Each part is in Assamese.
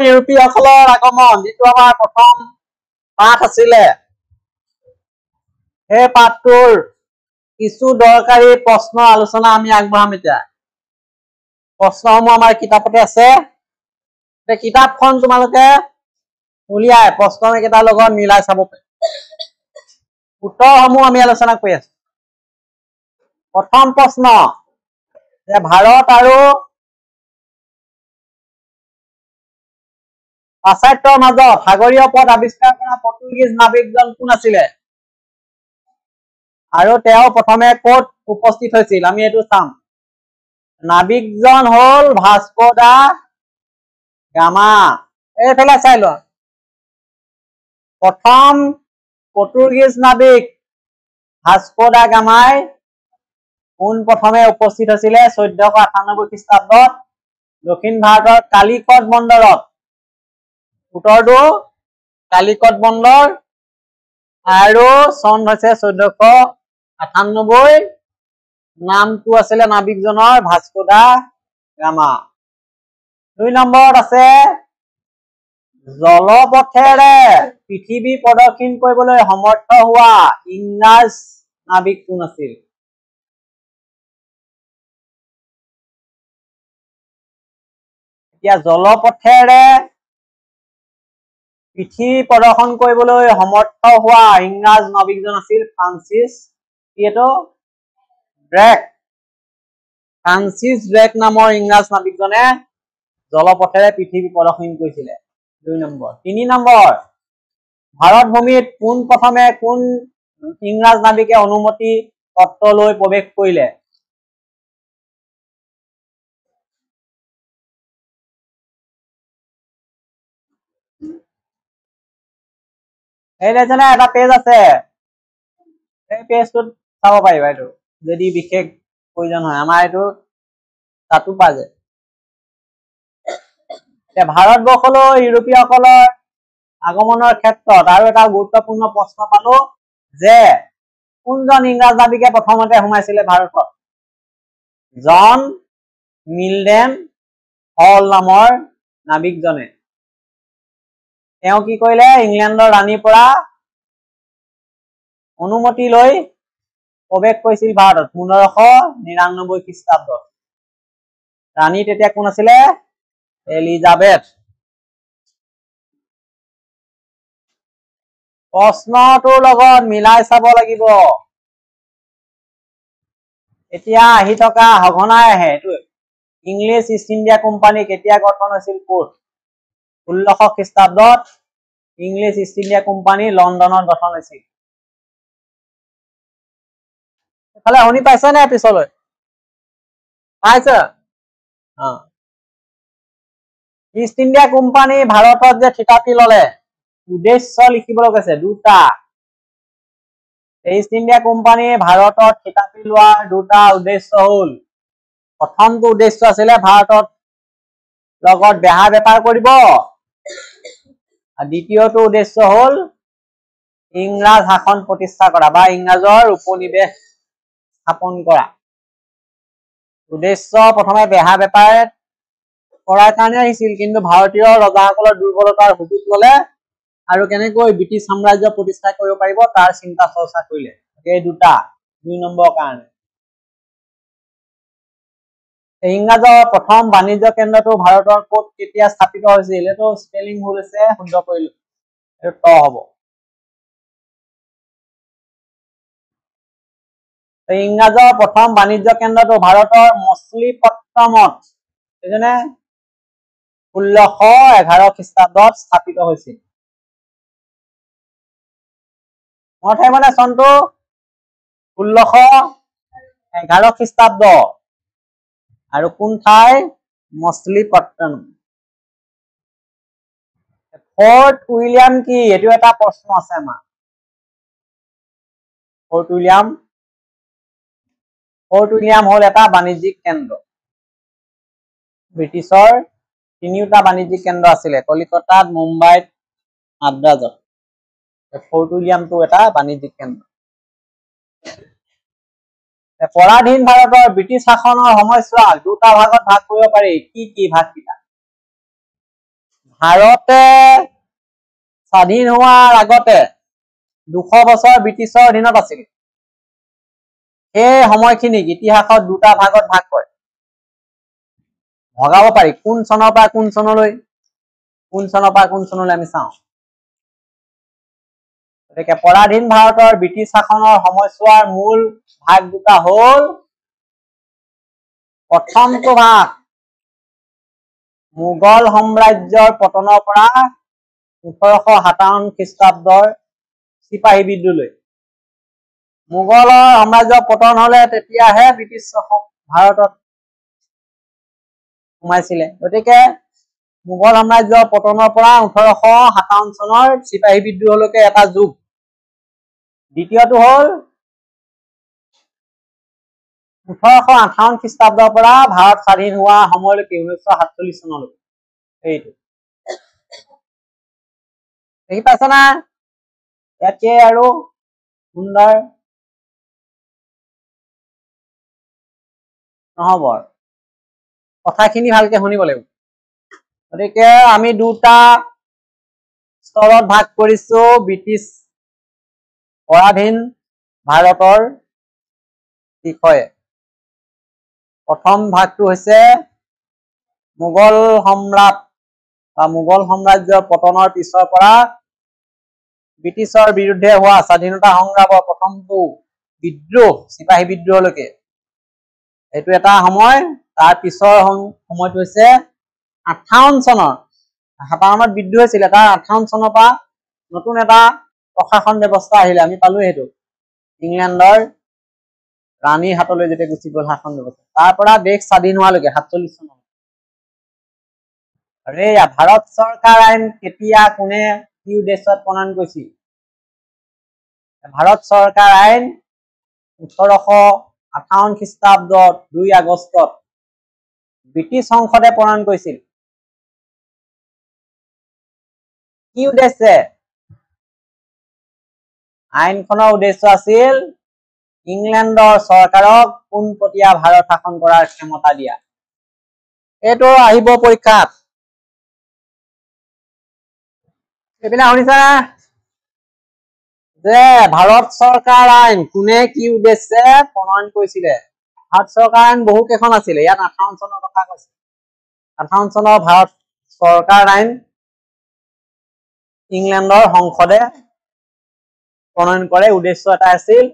ইউৰোপীয়সকলৰ আগমন যিটো আমাৰ প্ৰথম পাঠ আছিলে সেই পাঠটোৰ কিছু দৰকাৰী প্ৰশ্ন আলোচনা আমি আগবঢ়াম এতিয়া প্ৰশ্নসমূহ আমাৰ কিতাপতে আছে কিতাপখন তোমালোকে উলিয়াই প্ৰশ্নকেইটাৰ লগত মিলাই চাব পাৰি উত্তৰসমূহ আমি আলোচনা কৰি আছো প্ৰথম প্ৰশ্ন যে ভাৰত আৰু পাশ্চাত্যৰ মাজত সাগৰীয় পথ আৱিষ্কাৰ কৰা পৰ্তুগীজ নাবিকজন কোন আছিলে আৰু তেওঁ প্ৰথমে ক'ত উপস্থিত হৈছিল আমি এইটো চাম নাবিকজন হল ভাস্কো দা গামা এইফালে চাই লোৱা প্ৰথম পৰ্তুগীজ নাবিক ভাস্কো দা গামাই পোন প্ৰথমে উপস্থিত হৈছিলে 1498 খ্ৰীষ্টাব্দত দক্ষিণ ভাৰতৰ কালিকট বন্দৰত উত্তৰটো কালিকট বন্দৰ আৰু চন হৈছে 1498 নামটো আছিলে নাবিকজনৰ ভাস্কো দা গামা 2 নম্বৰত আছে জলপথেৰে পৃথিৱী প্ৰদক্ষিণ কৰিবলৈ সমৰ্থ হোৱা ইংৰাজ নাবিক কোন আছিল এতিয়া জলপথেৰে পৃথিৱী প্ৰদৰ্শন কৰিবলৈ সমৰ্থ হোৱা ইংৰাজ নাবিকজন আছিল ফ্ৰান্সিছ ড্ৰেক ফ্ৰান্সিছ ড্ৰেক নামৰ ইংৰাজ নাবিকজনে জলপথেৰে পৃথিৱী প্ৰদক্ষিণ কৰিছিলে 2 নম্বৰ 3 নম্বৰ ভাৰত ভূমিত পোন প্ৰথমে কোন ইংৰাজ নাবিকে অনুমতি পত্ৰ লৈ প্ৰৱেশ কৰিলে এই যেনে এটা পেজ আছে এই পেজটোত চাব পাৰিবা এইটো যদি বিশেষ প্ৰয়োজন হয় আমাৰ এইটো তাতো পায় যায় ভাৰতবৰ্ষলৈ ইউৰোপীয়সকলৰ আগমনৰ ক্ষেত্ৰত আৰু এটা গুৰুত্বপূৰ্ণ প্ৰশ্ন পালো যে কোনজন ইংৰাজ নাবিকে প্ৰথমতে সোমাইছিলে ভাৰতত জন মিলডেন হল নামৰ নাবিকজনে তেওঁ কি কৰিলে ইংলেণ্ডৰ ৰাণীৰ পৰা অনুমতি লৈ প্ৰৱেশ কৰিছিল ভাৰতত 1599 খ্ৰীষ্টাব্দত ৰাণী তেতিয়া কোন আছিলে এলিজাবেথ প্ৰশ্নটোৰ লগত মিলাই চাব লাগিব এতিয়া আহি থকা সঘনাই আহে এইটো ইংলিছ ইষ্ট ইণ্ডিয়া কোম্পানী কেতিয়া গঠন হৈছিল ক'ত 1600 খ্ৰীষ্টাব্দত ইংলিছ ইষ্ট ইণ্ডিয়া কোম্পানী লণ্ডনত গঠন হৈছিল এফালে শুনি পাইছা নে পিছলৈ পাইছা ইষ্ট ইণ্ডিয়া কোম্পানী ভাৰতত যে থিতাপি ললে উদ্দেশ্য লিখিবলৈ কৈছে দুটা ইষ্ট ইণ্ডিয়া কোম্পানী ভাৰতত থিতাপি লোৱাৰ দুটা উদ্দেশ্য হল প্ৰথমটো উদ্দেশ্য আছিলে ভাৰতত লগত বেহা বেপাৰ কৰিব দ্বিতীয়টো উদ্দেশ্য হল ইংৰাজ শাসন প্ৰতিষ্ঠা কৰা বা ইংৰাজৰ উপনিবেশ স্থাপন কৰা উদ্দেশ্য প্ৰথমে বেহা বেপাৰ কৰাৰ কাৰণে আহিছিল কিন্তু ভাৰতীয় ৰজাসকলৰ দুৰ্বলতাৰ সুযোগ ললে আৰু কেনেকৈ ব্ৰিটিছ সাম্ৰাজ্য প্ৰতিষ্ঠা কৰিব পাৰিব তাৰ চিন্তা চৰ্চা কৰিলে এই দুটা 2 নম্বৰ কাৰণে ইংৰাজৰ প্ৰথম বাণিজ্য কেন্দ্ৰটো ভাৰতৰ ক'ত কেতিয়া স্থাপিত হৈছিল এইটো স্পেলিং ভুল আছে শুদ্ধ কৰিলো এইটো ত হ'ব ইংৰাজৰ প্ৰথম বাণিজ্য কেন্দ্ৰটো ভাৰতৰ মছলিপট্টনমত এজনে 1611 খ্ৰীষ্টাব্দত স্থাপিত হৈছিল মঠাই মানে চনটো 1611 খ্ৰীষ্টাব্দ আৰু কোন ঠাই মছলিপট্টনম ফৰ্ট উইলিয়াম কি এটো এটা প্ৰশ্ন আছে আমাৰ ফৰ্ট উইলিয়াম হল এটা বাণিজ্যিক কেন্দ্ৰ ব্ৰিটিছৰ তিনিটা বাণিজ্যিক কেন্দ্ৰ আছিলে কলিকতাত মুম্বাইত মাদ্ৰাজত ফৰ্ট উইলিয়ামটো এটা বাণিজ্যিক কেন্দ্ৰ পৰাধীন ভাৰতৰ ব্ৰিটিছ শাসনৰ সময়ছোৱা দুটা ভাগত ভাগ কৰিব পাৰি কি কি ভাগ কিটা ভাৰতে স্বাধীন হোৱাৰ আগতে 200 বছৰ ব্ৰিটিছৰ অধীনত আছিল। সেই সময়খিনিক ইতিহাসত দুটা ভাগত ভাগ কৰে, ভগাব পাৰি কোন চনৰ পৰা কোন চনলৈ, আমি চাওঁ। গতিকে পৰাধীন ভাৰতৰ ব্ৰিটিছ শাসনৰ সময়ছোৱাৰ মূল ভাগ দুটা হল, প্ৰথমটো ভাগ মোগল সাম্ৰাজ্যৰ পতনৰ পৰা 1857 খ্ৰীষ্টাব্দৰ চিপাহী বিদ্ৰোহলৈ। মোগলৰ সাম্ৰাজ্যৰ পতন হলে তেতিয়াহে ব্ৰিটিছ ভাৰতত সোমাইছিলে। গতিকে মোগল সাম্ৰাজ্যৰ পতনৰ পৰা 1857 চনৰ চিপাহী বিদ্ৰোহলৈকে এটা যুগ। দ্বিতীয়টো হল 1858 খ্ৰীষ্টাব্দৰ পৰা ভাৰত স্বাধীন হোৱা সময়লৈকে 1947 চনলৈকে। এইটো দেখি পাইছা না? ইয়াতকে আৰু সুন্দৰ নহব, কথাখিনি ভালকে শুনিব লাগিব। গতিকে আমি দুটা স্তৰত ভাগ কৰিছো ব্ৰিটিছ পৰাধীন ভাৰতৰ বিষয়ে। প্ৰথম ভাগটো হৈছে মোগল সম্ৰাট বা মোগল সাম্ৰাজ্যৰ পতনৰ পিছৰ পৰা ব্ৰিটিছৰ বিৰুদ্ধে হোৱা স্বাধীনতা সংগ্ৰামৰ প্ৰথমটো বিদ্ৰোহ চিপাহী বিদ্ৰোহলৈকে, এইটো এটা সময়। তাৰ পিছৰ সময়টো হৈছে 58 চনৰ 57ত বিদ্ৰোহ হৈছিলে, তাৰ 58 চনৰ পৰা নতুন এটা প্ৰশাসন ব্যৱস্থা আহিলে। আমি পালো সেইটো ইংলেণ্ডৰ ৰাণীৰ হাতলৈ যেতিয়া গুচি গল শাসন ব্যৱস্থা, তাৰ পৰা দেশ স্বাধীন হোৱালৈকে 47 চনৰ। আৰু এয়া ভাৰত চৰকাৰ আইন কেতিয়া কোনে কি উদ্দেশ্যত প্ৰণয়ন কৰিছিল? ভাৰত চৰকাৰ আইন 1858 খ্ৰীষ্টাব্দত 2 আগষ্টত ব্ৰিটিছ সংসদে প্ৰণয়ন কৰিছিল। কি উদ্দেশ্যে? আইনখনৰ উদ্দেশ্য আছিল ইংলেণ্ডৰ চৰকাৰক পোনপটীয়া ভাৰত শাসন কৰাৰ ক্ষমতা দিয়া। এইটো আহিব পৰীক্ষাত। এইবিলাক শুনিছা যে ভাৰত চৰকাৰ আইন কোনে কি উদ্দেশ্যে প্ৰণয়ন কৰিছিলে? ভাৰত চৰকাৰ আইন বহু কেইখন আছিলে, ইয়াত 58 চনৰ কথা কৈছে। 58 চনৰ ভাৰত চৰকাৰ আইন ইংলেণ্ডৰ সংসদে প্ৰণয়ন কৰে। উদ্দেশ্য এটা আছিল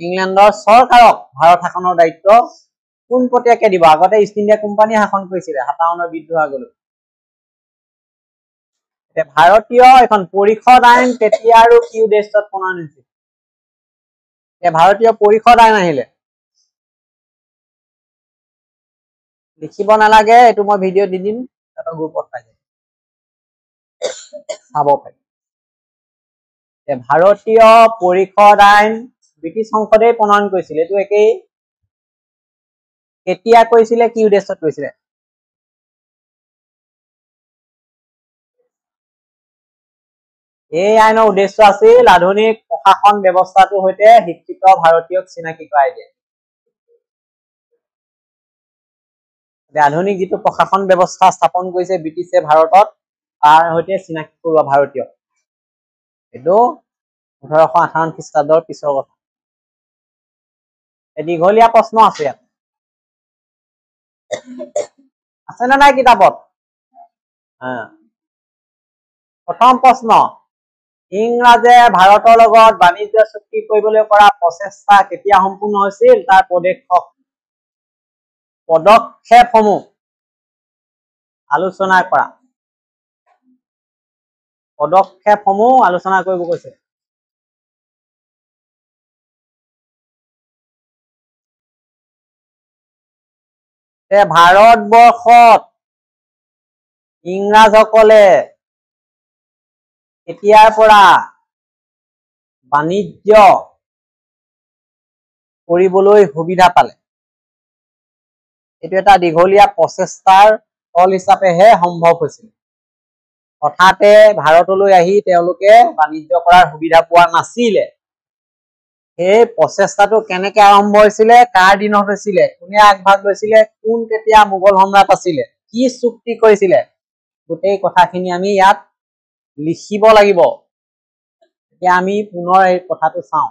ইংলেণ্ডৰ চৰকাৰক ভাৰত শাসনৰ দায়িত্ব পোনপটীয়াকে দিব। আগতে ইষ্ট ইণ্ডিয়া কোম্পানীয়ে শাসন কৰিছিলে 57 বিদ্ৰোহ আগলৈ। ভাৰতীয় এখন পৰিষদ আইন কেতিয়া আৰু কি উদ্দেশ্যত প্ৰণয়ন হৈছিল? ভাৰতীয় পৰিষদ আইন আহিলে, লিখিব নালাগে, এইটো মই ভিডিঅ' দি দিম, এটা গ্ৰুপত পাই যায় চাব পাৰি। ভাৰতীয় পৰিষদ আইন ব্ৰিটিছ সংসদে প্ৰণয়ন কৰিছিল। এইটো একেই, কেতিয়া কৰিছিলে, কি উদ্দেশ্যত কৰিছিলে? এই আইনৰ উদ্দেশ্য আছিল আধুনিক প্ৰশাসন ব্যৱস্থাটোৰ সৈতে শিক্ষিত ভাৰতীয়ক চিনাকি কৰাই দিয়ে। আধুনিক যিটো প্ৰশাসন ব্যৱস্থা স্থাপন কৰিছে ব্ৰিটিছে ভাৰতত, তাৰ সৈতে চিনাকি কৰোৱা ভাৰতীয়। এইটো 1858 খ্ৰীষ্টাব্দৰ পিছৰ কথা। দীঘলীয়া প্ৰশ্ন আছে ইয়াত, আছে নে নাই কিতাপত? প্ৰথম প্ৰশ্ন, ইংৰাজে ভাৰতৰ লগত বাণিজ্য চুক্তি কৰিবলৈ কৰা প্ৰচেষ্টা কেতিয়া সম্পূৰ্ণ হৈছিল? তাৰ পদক্ষেপসমূহ আলোচনা কৰা। পদক্ষেপসমূহ আলোচনা কৰিব কৈছে। ভাৰতবৰ্ষত ইংৰাজসকলে এতিয়াৰ পৰা বাণিজ্য কৰিবলৈ সুবিধা পালে। এইটো এটা দীঘলীয়া প্ৰচেষ্টাৰ ফল হিচাপেহে সম্ভৱ হৈছিল। হঠাতে ভাৰতলৈ আহি তেওঁলোকে বাণিজ্য কৰাৰ সুবিধা পোৱা নাছিলে। সেই প্ৰচেষ্টাটো কেনেকে আৰম্ভ হৈছিলে, কাৰ দিনত হৈছিলে, কোনে আগভাগ লৈছিলে, কোন তেতিয়া মোগল সম্ৰাট আছিলে, কি চুক্তি কৰিছিলে, গোটেই কথাখিনি আমি ইয়াত লিখিব লাগিব। এতিয়া আমি পুনৰ এই কথাটো চাওঁ,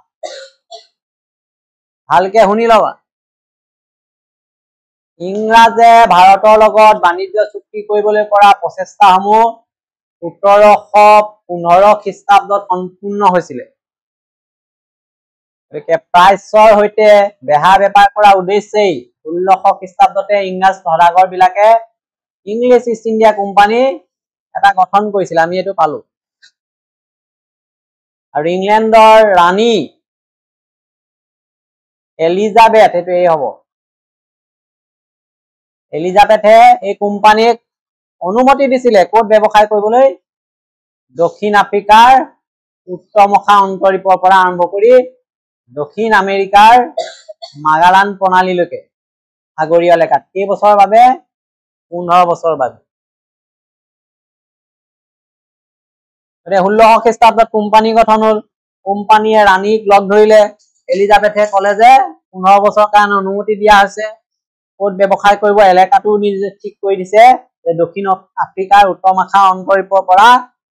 ভালকে শুনি লবা। ইংৰাজে ভাৰতৰ লগত বাণিজ্য চুক্তি কৰিবলৈ কৰা প্ৰচেষ্টাসমূহ 1715 খ্ৰীষ্টাব্দত সম্পূৰ্ণ হৈছিলে। গতিকে প্ৰাচ্যৰ সৈতে বেহা বেপাৰ কৰাৰ উদ্দেশ্যেই 1600 খ্ৰীষ্টাব্দতে ইংৰাজ সদাগৰ বিলাকে ইংলিছ ইষ্ট ইণ্ডিয়া কোম্পানী এটা গঠন কৰিছিল। আমি এইটো পালো। আৰু ইংলেণ্ডৰ ৰাণী এলিজাবেথ, এইটো এই হব, এলিজাবেথে এই কোম্পানীক অনুমতি দিছিলে ক'ত ব্যৱসায় কৰিবলৈ? দক্ষিণ আফ্ৰিকাৰ উত্তৰমুখা অন্তৰীপৰ পৰা আৰম্ভ কৰি দক্ষিণ আমেৰিকাৰ মাগালান প্ৰণালীলৈকে সাগৰীয় এলেকাত। কেইবছৰৰ বাবে? 15 বছৰৰ বাবে। 1600 খ্ৰীষ্টাব্দত কোম্পানী গঠন হল। কোম্পানীয়ে ৰাণীক লগ ধৰিলে। এলিজাবেথে কলে যে 15 বছৰৰ কাৰণে অনুমতি দিয়া হৈছে, ক'ত ব্যৱসায় কৰিব এলেকাটো নিজে ঠিক কৰি দিছে যে দক্ষিণ আফ্ৰিকাৰ উত্তৰমুখা অন্তৰীপৰ পৰা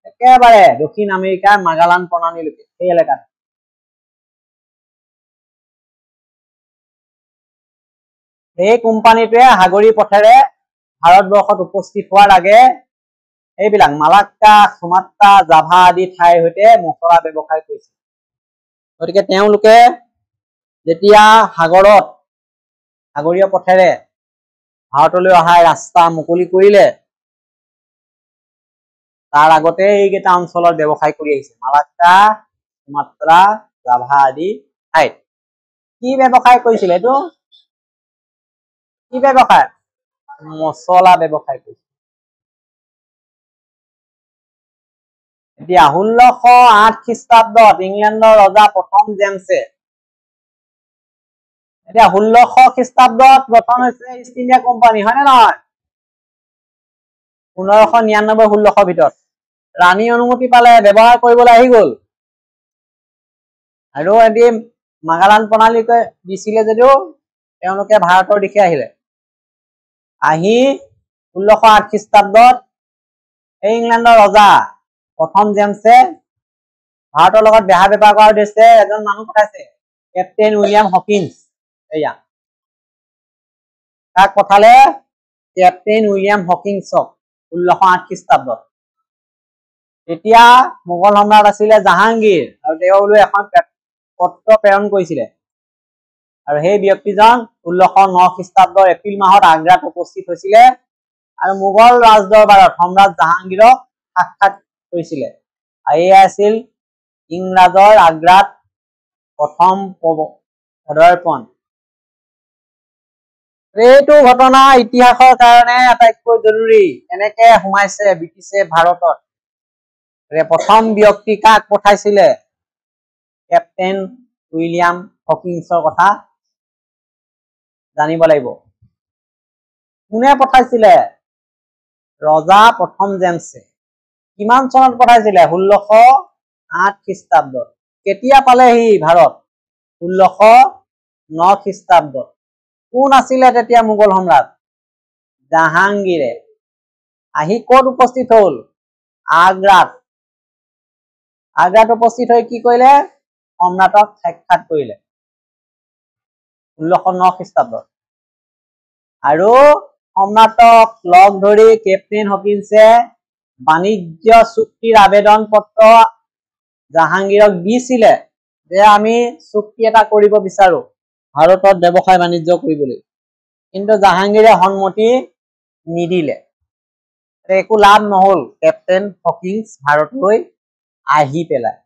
একেবাৰে দক্ষিণ আমেৰিকাৰ মাগালান প্ৰণালীলৈকে সেই এলেকাত। এই কোম্পানীটোৱে সাগৰী পথেৰে ভাৰতবৰ্ষত উপস্থিত হোৱাৰ আগে এইবিলাক মালাক্কা, সুমাত্ৰা, জাভা আদি ঠাইৰ সৈতে মছলা ব্যৱসায় কৰিছিল। গতিকে তেওঁলোকে যেতিয়া সাগৰীয় পথেৰে ভাৰতলৈ অহা ৰাস্তা মুকলি কৰিলে, তাৰ আগতে এইকেইটা অঞ্চলত ব্যৱসায় কৰি আহিছে, মালাক্কা, সুমাত্ৰা, জাভা আদি ঠাইত। কি ব্যৱসায় কৰিছিল? এইটো কি ব্যৱসায়? মছলা ব্যৱসায় কৰিছিল। এতিয়া 1608 খ্ৰীষ্টাব্দত ইংলেণ্ডৰ ৰজা প্ৰথম জেমছে, এতিয়া 1600 খ্ৰীষ্টাব্দত গঠন হৈছে ইষ্ট ইণ্ডিয়া কোম্পানী, হয় নে নহয়? 1599 1600 ভিতৰত ৰাণী অনুমতি পালে, ব্যৱহাৰ কৰিবলৈ আহি গল। আৰু এদিন মাগালান প্ৰণালীকে দিছিলে যদিও তেওঁলোকে ভাৰতৰ দিশে আহিলে। আহি 1608 খ্ৰীষ্টাব্দত এই ইংলেণ্ডৰ ৰজা প্ৰথম জেমছে ভাৰতৰ লগত বেহা বেপাৰ কৰাৰ উদ্দেশ্যে এজন মানুহ পঠাইছে, কেপ্টেইন উইলিয়াম হকিন্স। এয়া তাক পঠালে, কেপ্টেইন উইলিয়াম হকিন্সক 1608 খ্ৰীষ্টাব্দত। তেতিয়া মোগল সম্ৰাট আছিলে জাহাংগীৰ, আৰু তেওঁলৈ এখন পত্ৰ প্ৰেৰণ কৰিছিলে। আৰু সেই ব্যক্তিজন 1609 খ্ৰীষ্টাব্দৰ এপ্ৰিল মাহত আগ্ৰাত উপস্থিত হৈছিলে আৰু মোগল ৰাজদৰবাৰত সম্ৰাট জাহাংগীৰক সাক্ষাৎ কৰিছিলে। আৰু এয়া আছিল ইংৰাজৰ আগ্ৰাত প্ৰথম পদাৰ্পণ। এইটো ঘটনা ইতিহাসৰ কাৰণে আটাইতকৈ জৰুৰী। এনেকে সোমাইছে ব্ৰিটিছে ভাৰতত। প্ৰথম ব্যক্তি কাক পঠাইছিলে? কেপ্টেইন উইলিয়াম হকিন্সৰ কথা জানিব লাগিব। কোনে পঠাইছিলে? ৰজা প্ৰথম জেমছে। কিমান চনত পঠাইছিলে? 1608 খ্ৰীষ্টাব্দত। কেতিয়া পালেহি ভাৰত? 1609 খ্ৰীষ্টাব্দত। কোন আছিলে তেতিয়া মোগল সম্ৰাট? জাহাংগীৰে। আহি ক'ত উপস্থিত হল? আগ্ৰাত। আগ্ৰাত উপস্থিত হৈ কি কৰিলে? সম্ৰাটক সাক্ষাৎ কৰিলে 1609 খ্ৰীষ্টাব্দত। আৰু সম্ৰাটক লগ ধৰি কেপ্টেইন হকিন্সে বাণিজ্য চুক্তিৰ আবেদন পত্ৰ জাহাংগীৰক দিছিলে যে আমি চুক্তি এটা কৰিব বিচাৰো ভাৰতত ব্যৱসায় বাণিজ্য কৰিবলৈ। কিন্তু জাহাংগীৰে সন্মতি নিদিলে। একো লাভ নহল কেপ্টেইন হকিন্স ভাৰতলৈ আহি পেলাই।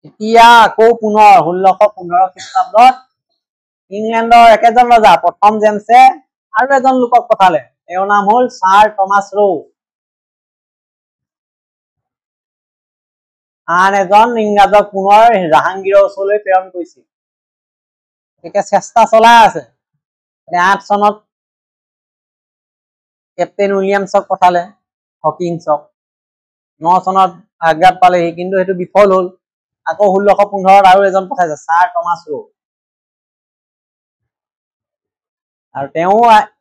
এতিয়া আকৌ পুনৰ 1615 খ্ৰীষ্টাব্দত ইংলেণ্ডৰ একেজন ৰজা প্ৰথম জেমছে আৰু এজন লোকক পঠালে। তেওঁৰ নাম হল ছাৰ টমাছ ৰো। আন এজন ইংৰাজক পুনৰ জাহাংগীৰৰ ওচৰলৈ প্ৰেৰণ কৰিছিল। গতিকে চেষ্টা চলাই আছে। 8 চনত কেপ্টেইন উইলিয়ামছক পঠালে, হকিন্সক। 9 চনত আগ্ৰাত পালেহি, কিন্তু সেইটো বিফল হল। আকৌ 1615 আৰু এজন পঠাইছে, ছাৰ টমাছ ৰো। আৰু তেওঁ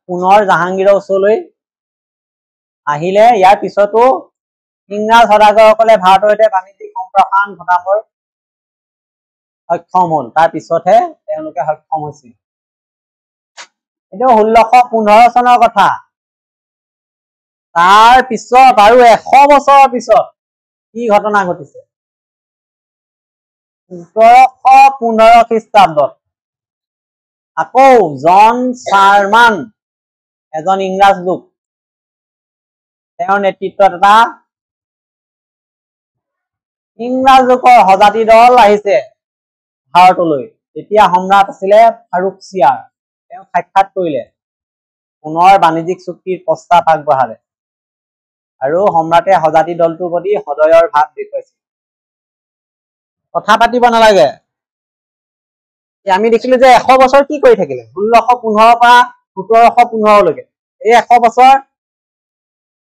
পুনৰ জাহাংগীৰৰ ওচৰলৈ আহিলে ইয়াৰ পিছতো ইংৰাজ সদাগৰসকলে ভাৰতৰ সৈতে বাণিজ্যিক সম্প্ৰসাৰণ ঘটাবৰ সক্ষম হল। তাৰ পিছতহে তেওঁলোকে সক্ষম হৈছিল। এইটো 1615 চনৰ কথা। তাৰ পিছত আৰু 100 বছৰৰ পিছত কি ঘটনা ঘটিছে? 1715 খ্ৰীষ্টাব্দত আকৌ জন চাৰ্মান, এজন ইংৰাজ লোক, তেওঁৰ নেতৃত্বত এটা ইংৰাজ লোকৰ সজাতি দল আহিছে ভাৰতলৈ। তেতিয়া সম্ৰাট আছিলে ফাৰুকছিয়াৰ। তেওঁ সাক্ষাৎ কৰিলে, পুনৰ বাণিজ্যিক চুক্তিৰ প্ৰস্তাৱ আগবঢ়ালে আৰু সম্ৰাটে সজাতি দলটোৰ প্ৰতি হৃদয়ৰ ভাৱ দেখুৱাইছিল। কথা পাতিব নালাগে। আমি দেখিলো যে 100 বছৰ কি কৰি থাকিলে? 1615 পৰা 1715লৈকে এই 100 বছৰ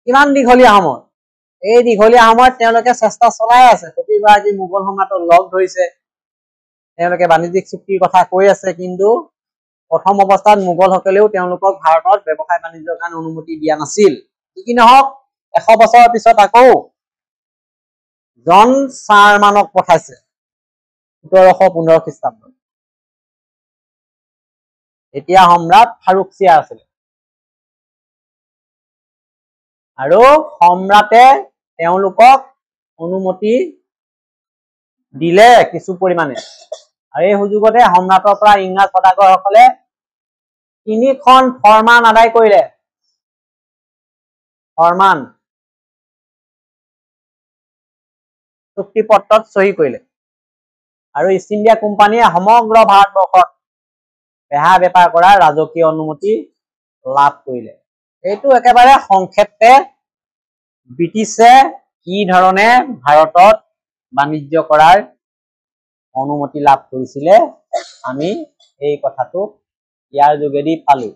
কিমান দীঘলীয়া সময়। এই দীঘলীয়া সময়ত তেওঁলোকে চেষ্টা চলাই আছে, প্ৰতিগৰাকী মোগল সম্ৰাটক লগ ধৰিছে, তেওঁলোকে বাণিজ্যিক চুক্তিৰ কথা কৈ আছে। কিন্তু প্ৰথম অৱস্থাত মোগলসকলেও তেওঁলোকক ভাৰতত ব্যৱসায় বাণিজ্যৰ কাৰণে অনুমতি দিয়া নাছিল। কি নহওক 100 বছৰৰ পিছত আকৌ জন চাৰ্মানক পঠাইছে 1715 খ্ৰীষ্টাব্দত। এতিয়া সম্ৰাট ফাৰুকছিয়াৰ আছিলে আৰু সম্ৰাটে তেওঁলোকক অনুমতি দিলে কিছু পৰিমাণে। আৰু এই সুযোগতে সম্ৰাটৰ পৰা ইংৰাজ সদাগৰসকলে 3খন ফৰমান আদায় কৰিলে। ফৰমান চুক্তিপত্ৰত চহী কৰিলে আৰু ইষ্ট ইণ্ডিয়া কোম্পানীয়ে সমগ্ৰ ভাৰতবৰ্ষত বেহা বেপাৰ কৰাৰ ৰাজকীয় অনুমতি লাভ কৰিলে। এইটো একেবাৰে সংক্ষেপে ব্ৰিটিছে কি ধৰণে ভাৰতত বাণিজ্য কৰাৰ অনুমতি লাভ কৰিছিলে আমি এই কথাটো ইয়াৰ যোগেদি পালো।